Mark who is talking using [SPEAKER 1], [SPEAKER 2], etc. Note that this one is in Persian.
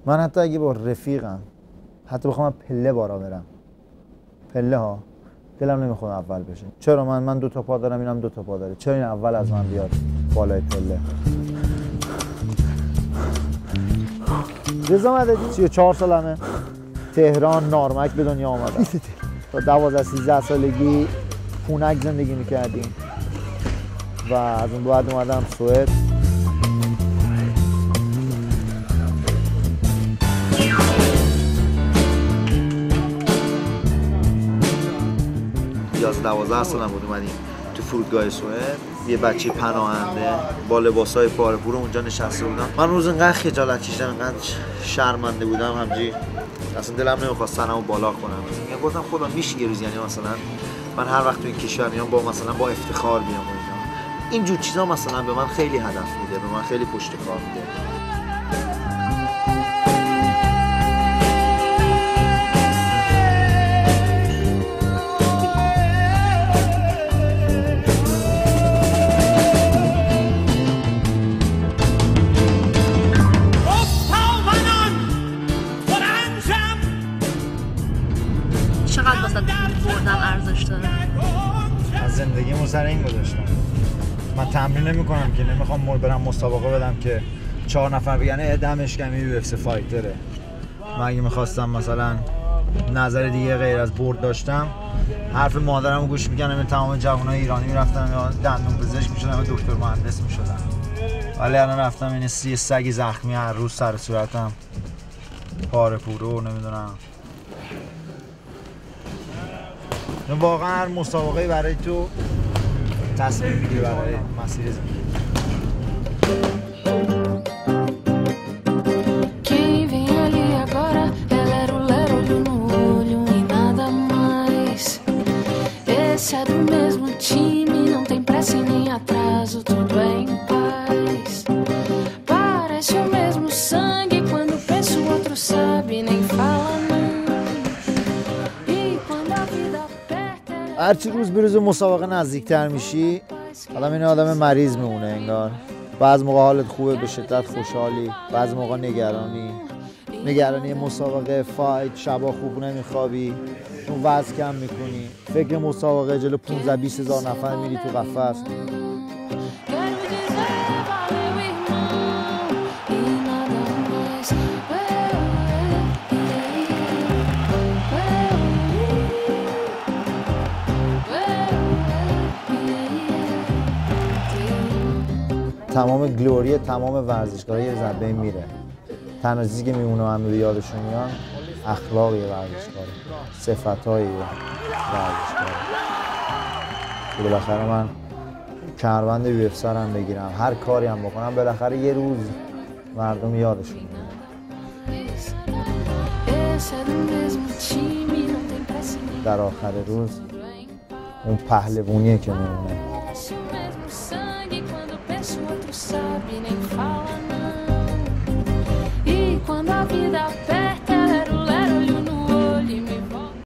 [SPEAKER 1] من حتی اگه با رفیقم حتی بخوام پله بارا برم، پله ها، دلم نمیخواد اول بشه. چرا من 2 تا پا دارم، اینم 2 تا پا داره، چرا این اول از من بیاد بالای پله؟ رضا مددی 34 سالمه، تهران نارمک به دنیا آمدم. تا 12-13 سالگی پونک زندگی میکردیم و از اون بعد اومدم سوئد. از 12 سالم بود اومدیم تو فرودگاه سوئد. یه بچه پناهنده با لباسای پاره پوره اونجا نشسته بودم. من روز انقدر خجالت کشیدم، انقدر شرمنده بودم، همجوری اصلا دلم نمیخواست سرمو بالا کنم. گفتم خدا میشه یه روز، یعنی مثلا من هر وقت تو این کشور میام با مثلا با افتخار بیام و اینا. اینجور چیزا مثلا به من خیلی هدف میده، به من خیلی پشت کار میده.
[SPEAKER 2] چقدر واسه بردن ارزش داره؟
[SPEAKER 1] از زندگیمو سر این گذاشتم. من تمرین نمی‌کنم که، نمیخوام برم مسابقه بدم که 4 نفر بگن دمش کمی UFC فایتره. من اگه می‌خواستم مثلا نظر دیگه غیر از برد داشتم، حرف مادرمو گوش می‌کردم. این تمام جوانای ایرانی می‌رفتن دندون پزشک می‌شدن، دکتر مهندس می‌شدن. ولی الان رفتم این سگ زخمی هر روز سر صورتم پاره پورو، نمیدونم. واقعا هر مسابقه برای تو تصمیم میگیری برای مسیر زندگی. هرچی روز به روز مسابقه نزدیکتر میشی، آدم این آدم مریض میمونه انگار. بعض موقع حالت خوبه، به شدت خوشحالی، بعض موقع نگرانی مسابقه، فایت، شبا خوب نمیخوابی، چون وزن کم میکنی، فکر مسابقه، جلو 15-20 هزار نفر میری تو قفس. تمام گلوری تمام ورزشکارا یه ذره میره. تنها چیزی که میمونه همه به یادشون میان اخلاق ورزشکار، صفت‌های ورزشکار. بالاخره من کمربند UFC هم بگیرم، هر کاری هم بکنم، بالاخره یه روز مردم یادشون میاد. در آخر روز اون پهلوونیه که میمونه. Sabe nem fala.